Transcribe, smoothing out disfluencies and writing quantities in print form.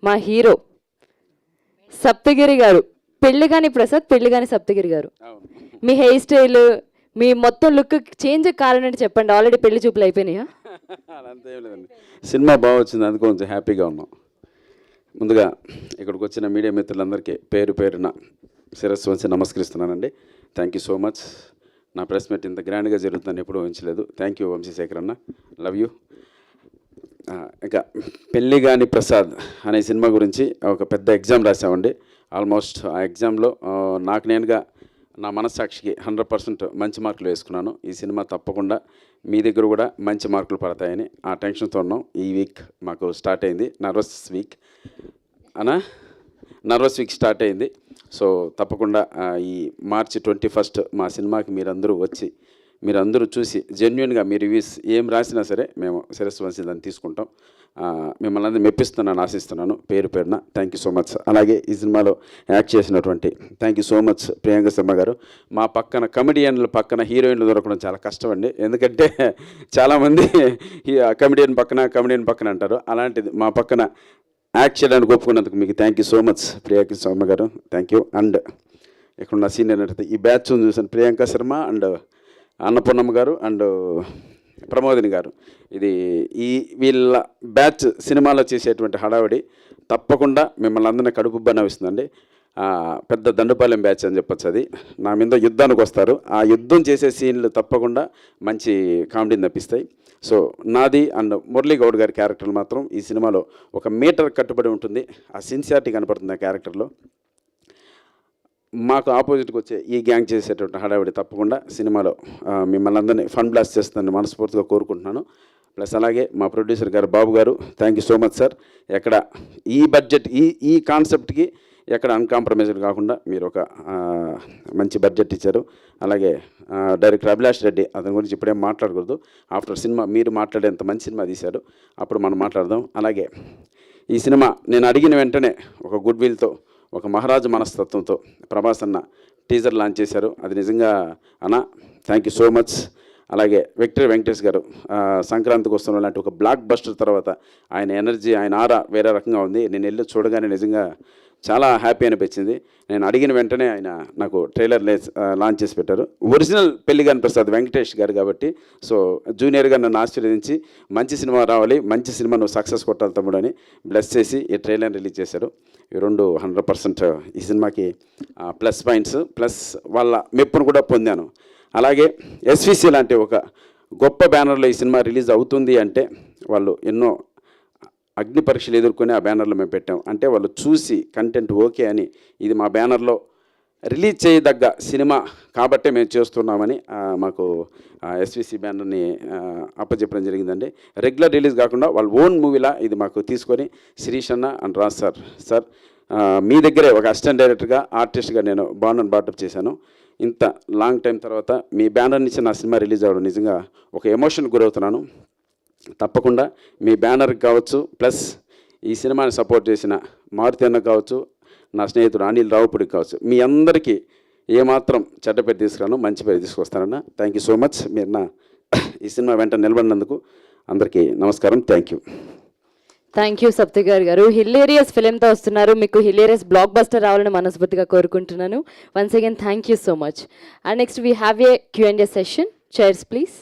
మా హీరో సప్తగిరి గారు, పెళ్ళిగాని ప్రసాద్, పెళ్ళిగాని సప్తగిరి గారు. మీ హెయిర్ స్టైల్, మీ మొత్తం లుక్ చేంజ్ కారణం అంటే చెప్పండి. ఆల్రెడీ పెళ్లి చూపులు అయిపోయినాయా? అదంతా ఏం లేదండి, సినిమా బాగా వచ్చింది, అందుకు కొంచెం హ్యాపీగా ఉన్నాం. ముందుగా ఇక్కడికి వచ్చిన మీడియా మిత్రులందరికీ పేరు పేరున శిరస్సు వంచి నమస్కరిస్తున్నానండి. Thank you so much. నా ప్రెస్ మీట్ ఇంత గ్రాండ్గా జరుగుతుందని ఎప్పుడూ ఊహించలేదు. థ్యాంక్ యూ వంశీశేఖర్ అన్న, లవ్ యూ. ఇక పెళ్ళిగాని ప్రసాద్ అనే సినిమా గురించి ఒక పెద్ద ఎగ్జామ్ రాసామండి. ఆల్మోస్ట్ ఆ ఎగ్జామ్లో నాకు నేనుగా నా మనస్సాక్షికి 100% మంచి మార్కులు వేసుకున్నాను. ఈ సినిమా తప్పకుండా మీ దగ్గర కూడా మంచి మార్కులు పడతాయని ఆ టెన్షన్తో ఉన్నాం. ఈ వీక్ మాకు స్టార్ట్ అయింది నర్వస్ వీక్ స్టార్ట్ అయింది. సో తప్పకుండా ఈ మార్చి 21 మా సినిమాకి మీరందరూ చూసి జెన్యున్గా మీ రివ్యూస్ ఏం రాసినా సరే మేము శిరస్సు వంచి దాన్ని తీసుకుంటాం. మిమ్మల్ని అందరూ మెప్పిస్తున్నాను, ఆశిస్తున్నాను. పేరు పేరున థ్యాంక్ యూ సో మచ్. అలాగే ఈ సినిమాలో యాక్ట్ చేసినటువంటి thank you so much Priyanka Sharma గారు. మా పక్కన కమెడియన్ల పక్కన హీరోయిన్లు దొరకడం చాలా కష్టం అండి. ఎందుకంటే చాలామంది కమెడియన్ పక్కన అంటారు. అలాంటిది మా పక్కన యాక్ట్ చేయడానికి ఒప్పుకున్నందుకు మీకు thank you so much Priyanka Sharma గారు, థ్యాంక్ యూ. అండ్ ఇక్కడ ఉన్న సీనియర్ అంటే ఈ బ్యాచ్ చూసాను, ప్రియాంక శర్మ అండ్ అన్నపూర్ణమ్మ గారు అండ్ ప్రమోదిని గారు. వీళ్ళ బ్యాచ్ సినిమాలో చేసేటువంటి హడావిడి తప్పకుండా మిమ్మల్ని అందరినీ కడుపుబ్బ నవ్విస్తుందండి. పెద్ద దండుపాలెం బ్యాచ్ అని చెప్పొచ్చు. అది నా మీద యుద్ధానికి వస్తారు. ఆ యుద్ధం చేసే సీన్లు తప్పకుండా మంచి కామెడీని తప్పిస్తాయి. సో నాది అండ్ మురళీ గౌడ్ గారి క్యారెక్టర్ మాత్రం ఈ సినిమాలో ఒక మీటర్ కట్టుబడి ఉంటుంది. ఆ సిన్సియారిటీ కనపడుతుంది ఆ క్యారెక్టర్లో. మాకు ఆపోజిట్కి వచ్చే ఈ గ్యాంగ్ చేసేటువంటి హడావిడి తప్పకుండా సినిమాలో మిమ్మల్ని అందరినీ ఫన్ బ్లాస్ట్ చేస్తుందని మనస్ఫూర్తిగా కోరుకుంటున్నాను. ప్లస్ అలాగే మా ప్రొడ్యూసర్ గారు బాబు గారు, thank you so much sir. ఎక్కడ ఈ బడ్జెట్ ఈ కాన్సెప్ట్కి ఎక్కడ అన్కాంప్రమైజ్డ్ కాకుండా మీరు ఒక మంచి బడ్జెట్ ఇచ్చారు. అలాగే డైరెక్టర్ అభిలాష్ రెడ్డి, అతని గురించి ఇప్పుడేం మాట్లాడకూడదు. ఆఫ్టర్ సినిమా మీరు మాట్లాడేంత మంచి సినిమా తీశారు, అప్పుడు మనం మాట్లాడదాం. అలాగే ఈ సినిమా నేను అడిగిన వెంటనే ఒక గుడ్ విల్తో, ఒక మహారాజు మనస్తత్వంతో ప్రభాస్ అన్న టీజర్ లాంచ్ చేశారు. అది నిజంగా అన్న థ్యాంక్ యూ సో మచ్. అలాగే విక్టరీ వెంకటేష్ గారు సంక్రాంతికి వస్తున్న లాంటి ఒక బ్లాక్ బస్టర్ తర్వాత ఆయన ఎనర్జీ, ఆయన ఆరా వేరే రకంగా ఉంది. నేను వెళ్ళి చూడగానే నిజంగా చాలా హ్యాపీ అనిపించింది. నేను అడిగిన వెంటనే ఆయన నాకు ట్రైలర్ లాంచ్ చేసి పెట్టారు. ఒరిజినల్ పెళ్ళిగాని ప్రసాద్ వెంకటేష్ గారు కాబట్టి సో జూనియర్గా నన్ను ఆశీర్వదించి మంచి సినిమా రావాలి, మంచి సినిమా నువ్వు సక్సెస్ కొట్టాలి తమ్ముడు అని బ్లెస్ చేసి ఈ ట్రైలర్ రిలీజ్ చేశారు. ఈ రెండు 100% ఈ సినిమాకి ప్లస్ పాయింట్స్, ప్లస్ వాళ్ళ మెప్పును కూడా పొందాను. అలాగే ఎస్విసి లాంటి ఒక గొప్ప బ్యానర్లో ఈ సినిమా రిలీజ్ అవుతుంది అంటే వాళ్ళు ఎన్నో అగ్ని పరీక్షలు ఎదుర్కొని ఆ బ్యానర్లో మేము పెట్టాం. అంటే వాళ్ళు చూసి కంటెంట్ ఓకే అని ఇది మా బ్యానర్లో రిలీజ్ చేయదగ్గ సినిమా కాబట్టే మేము చేస్తున్నామని మాకు ఎస్విసి బ్యానర్ని అప్పచెప్పడం జరిగిందండి. రెగ్యులర్ రిలీజ్ కాకుండా వాళ్ళ ఓన్ మూవీలా ఇది మాకు తీసుకొని శిరీష్ అన్న అండ్ రాజ్ సార్ మీ దగ్గరే ఒక అసిస్టెంట్ డైరెక్టర్గా, ఆర్టిస్ట్గా నేను బాటప్ చేశాను. ఇంత లాంగ్ టైం తర్వాత మీ బ్యానర్ నుంచి నా సినిమా రిలీజ్ అవ్వడం నిజంగా ఒక ఎమోషన్ గురవుతున్నాను. తప్పకుండా మీ బ్యానర్కి కావచ్చు, ప్లస్ ఈ సినిమాని సపోర్ట్ చేసిన మారుతి అన్న కావచ్చు, నా స్నేహితుడు అనిల్ రావుపూడికి కావచ్చు, మీ అందరికీ ఏమాత్రం చెడ్డ పేరు తీసుకురాను, మంచి పేరు తీసుకొస్తానన్న. Thank you so much. మీరు నా ఈ సినిమా వెంట నిలబడినందుకు అందరికీ నమస్కారం. థ్యాంక్ యూ సప్తగిరి గారు. హిలేరియస్ ఫిలింతో వస్తున్నారు. మీకు హిలేరియస్ బ్లాక్ బస్టర్ రావాలని మనస్ఫూర్తిగా కోరుకుంటున్నాను. Once again thank you so much. And next we have a Q&A session. Chairs please.